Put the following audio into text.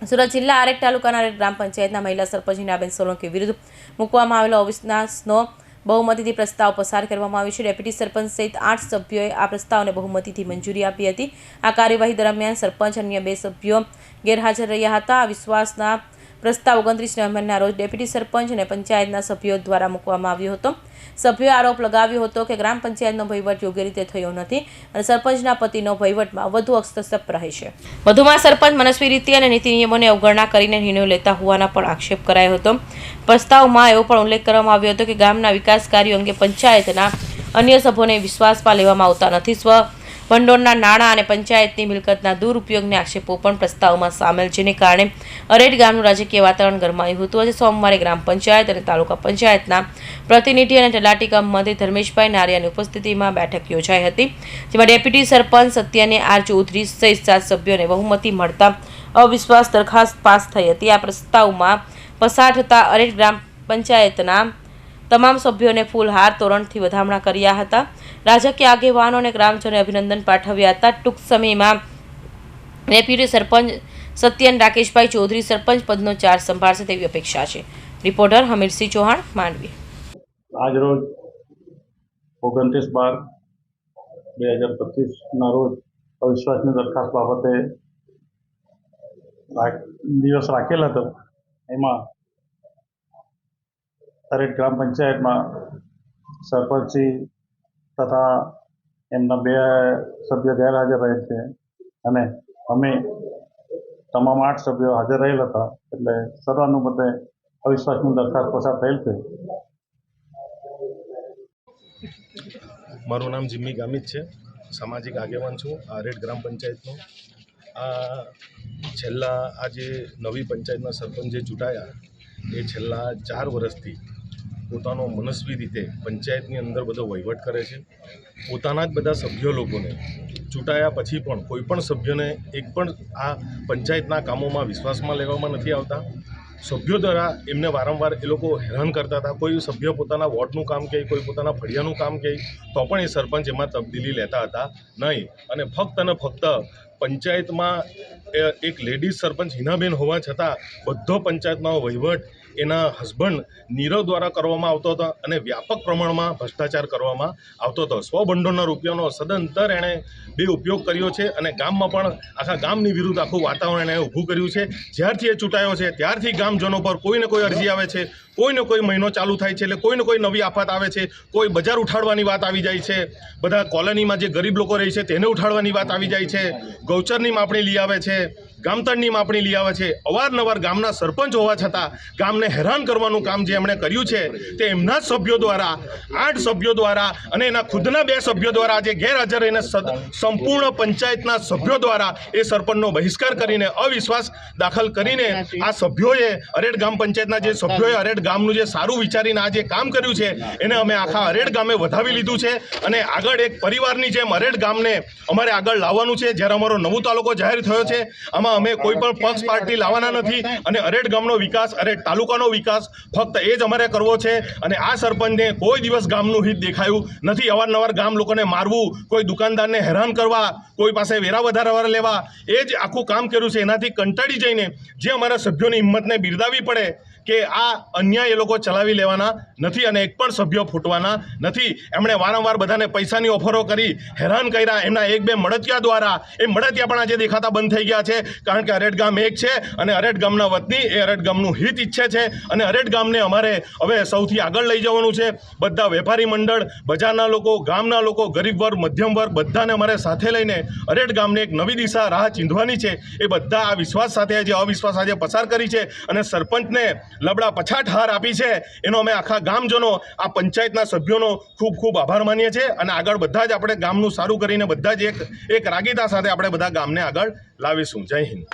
સુરત જિલ્લા આરેડ તાલુકાના આરેડ ગ્રામ પંચાયતના મહિલા સરપંચ હિનાબેન સોલંકી વિરુદ્ધ મૂકવામાં આવેલો અવિશ્વાસનો બહુમતીથી પ્રસ્તાવ પસાર કરવામાં આવ્યો છે। ડેપ્યુટી સરપંચ સહિત 8 સભ્યોએ આ પ્રસ્તાવને બહુમતીથી મંજૂરી આપી હતી। આ કાર્યવાહી દરમિયાન સરપંચ અન્ય 2 સભ્યો ગેરહાજર રહ્યા હતા। આ વિશ્વાસના પ્રસ્તાવ 29 નવેમ્બરના રોજ ડેપ્યુટી સરપંચ અને પંચાયતના સભ્યો દ્વારા મૂકવામાં આવ્યો હતો। સભ્યોએ આરોપ લગાવ્યો હતો કે ગ્રામ પંચાયતનો વહીવટ યોગ્ય રીતે થયો નથી અને સરપંચના પતિનો વહીવટમાં વધુ હસ્તક્ષેપ રહે છે। વધુમાં સરપંચ મનસ્વી રીતે અને નીતિ નિયમોની અવગણના કરીને નિર્ણયો લેતા હોવાના પણ આક્ષેપ કરાયો હતો। પ્રસ્તાવમાં એવો પણ ઉલ્લેખ કરવામાં આવ્યો હતો કે ગામના વિકાસ કાર્યો અંગે પંચાયતના અન્ય સભ્યોને વિશ્વાસમાં લેવામાં આવતા નથી। સ્વ ભંડોળના નાણાં અને પંચાયતની મિલકતના દુરુપયોગને આક્ષેપો પણ પ્રસ્તાવમાં સામેલ, જેને કારણે અરેડ ગામનું રાજકીય વાતાવરણ ગરમાયું હતું। આજે સોમવારે ગ્રામ પંચાયત અને તાલુકા પંચાયતના પ્રતિનિધિ અને તલાટી કમ મંત્રી ધર્મેશભાઈ નારિયાની ઉપસ્થિતિમાં બેઠક યોજાઈ હતી, જેમાં ડેપ્યુટી સરપંચ સત્યને આર ચૌધરી સહિત 7 સભ્યોને બહુમતી મળતા અવિશ્વાસ દરખાસ્ત પાસ થઈ હતી। આ પ્રસ્તાવમાં પસાર થતા અરેડ ગ્રામ પંચાયતના તમામ સભ્યોને ફૂલહાર તોરણથી વધામણા કર્યા હતા। રાજકીય આગેવાનો અને ગ્રામજનોએ અભિનંદન પાઠવ્યા હતા। ટૂંક સમયમાં ડેપ્યુટી સરપંચ સત્યન રાકેશભાઈ ચૌધરી સરપંચ પદનો ચાર્જ સંભાળશે તેવી અપેક્ષા છે। રિપોર્ટર હમીરસિંહ ચૌહાણ, માંડવી। આજરોજ 29/12/2025ના રોજ અવિશ્વાસની દરખાસ્ત બાબતે દિવસ રાખેલ હતો। એમાં દરેક ગ્રામ પંચાયતમાં સરપંચી તથા એમના 2 સભ્યો ગેરહાજર રહેલ છે અને અમે તમામ 8 સભ્યો હાજર રહેલ હતા, એટલે સર્વાનુમતે અવિશ્વાસની દરખાસ્ત પસાર થયેલ છે। મારું નામ જીમ્મી ગામિત છે, સામાજિક આગેવાન છું આરેડ ગ્રામ પંચાયતનો। આ છેલ્લા આજે નવી પંચાયતના સરપંચ જે ચૂંટાયા એ છેલ્લા 4 વર્ષથી પોતાનો મનસ્વી રીતે પંચાયતની અંદર બધો વહીવટ કરે છે। પોતાના જ બધા સભ્યો લોકોને ચૂંટાયા પછી પણ કોઈ પણ સભ્યોને એક પણ આ પંચાયતના કામોમાં વિશ્વાસમાં લેવામાં નથી આવતા। સભ્યો દ્વારા એમને વારંવાર એ લોકો હેરાન કરતા હતા। કોઈ સભ્ય પોતાના વોર્ડનું કામ કહે, કોઈ પોતાના ફળિયાનું કામ કહે તો પણ એ સરપંચ એમાં તબદીલી લેતા હતા નહીં, અને ફક્ત પંચાયતમાં એક લેડીઝ સરપંચ હિનાબેન હોવા છતાં બધો પંચાયતનો વહીવટ એના હસબન્ડ નીરવ દ્વારા કરવામાં આવતો હતો અને વ્યાપક પ્રમાણમાં ભ્રષ્ટાચાર કરવામાં આવતો હતો। સ્વભંડોળના રૂપિયાનો સદંતર એણે ઉપયોગ કર્યો છે અને ગામમાં પણ આખા ગામની વિરુદ્ધ આખું વાતાવરણ એણે ઊભું કર્યું છે। જ્યારથી એ ચૂંટાયો છે ત્યારથી ગામજનો પર કોઈને કોઈ અરજી આવે છે, કોઈને કોઈ મહિનો ચાલુ થાય છે એટલે કોઈને કોઈ નવી આફત આવે છે, કોઈ બજાર ઉઠાડવાની વાત આવી જાય છે, બધા કોલોનીમાં જે ગરીબ લોકો રહે છે તેને ઉઠાડવાની વાત આવી જાય છે, ગૌચરની માપણી લઈ આવે છે, ગામતળની માપણી લઈ આવે છે। અવારનવાર ગામના સરપંચ હોવા છતાં ગામને હેરાન કરવાનું કામ જે એમણે કર્યું છે તે એમના જ સભ્યો દ્વારા 8 સભ્યો દ્વારા અને એના ખુદના 2 સભ્યો દ્વારા આજે ગેરહાજર રહીને સંપૂર્ણ પંચાયતના સભ્યો દ્વારા એ સરપંચનો બહિષ્કાર કરીને અવિશ્વાસ દાખલ કરીને આ સભ્યોએ અરેડ ગ્રામ પંચાયતના જે સભ્યોએ અરેડ ગામનું જે સારું વિચારીને આ જે કામ કર્યું છે એને અમે આખા અરેડ ગામે વધાવી લીધું છે અને આગળ એક પરિવારની જેમ અરેડ ગામને અમારે આગળ લાવવાનું છે। જ્યારે અમારો નવો તાલુકો જાહેર થયો છે આમાં અમે કોઈ પણ પક્ષ પાર્ટી લાવવાના નથી અને અરેડ ગામનો વિકાસ, અરેડ તાલુકાનો વિકાસ ફક્ત એ જ અમારે કરવો છે અને આ સરપંચને કોઈ દિવસ ગામનું હિત દેખાયું નથી। અવારનવાર ગામ લોકોને મારવું, કોઈ દુકાનદારને હેરાન કરવા, કોઈ પાસે વેરા વધારા લેવા, એ જ આખું કામ કર્યું છે। એનાથી કંટાળી જઈને જે અમારા સભ્યોની હિંમતને બિરદાવી પડે કે આ અન્યાય એ લોકો ચલાવી લેવાના નથી અને એક પણ સભ્યો ફૂટવાના નથી। એમણે વારંવાર બધાને પૈસાની ઓફરો કરી હેરાન કર્યા। એમના 1-2 મળતિયા દ્વારા એ મળતિયા પણ આજે દેખાતા બંધ થઈ ગયા છે, કારણ કે અરેડ ગામ એક છે અને અરેડ ગામના વતની એ અરેડ ગામનું હિત ઈચ્છે છે અને અરેડ ગામને અમારે હવે સૌથી આગળ લઈ જવાનું છે। બધા વેપારી મંડળ, બજારના લોકો, ગામના લોકો, ગરીબ વર્ગ, મધ્યમ વર્ગ બધાને અમારે સાથે લઈને અરેડ ગામને એક નવી દિશા રાહ ચીંધવાની છે। એ બધા આ વિશ્વાસ સાથે આજે અવિશ્વાસ આજે પસાર કરી છે અને સરપંચને લબડા પછાટ હાર આપી છે એનો અમે આખા ગામજનો આ પંચાયતના સભ્યોનો ખૂબ ખૂબ આભાર માનીએ છીએ અને આગળ બધા જ આપણે ગામનું સારું કરીને બધા જ એક રાગીતા સાથે આપણે બધા ગામને આગળ લાવીશું। જય હિન્દ।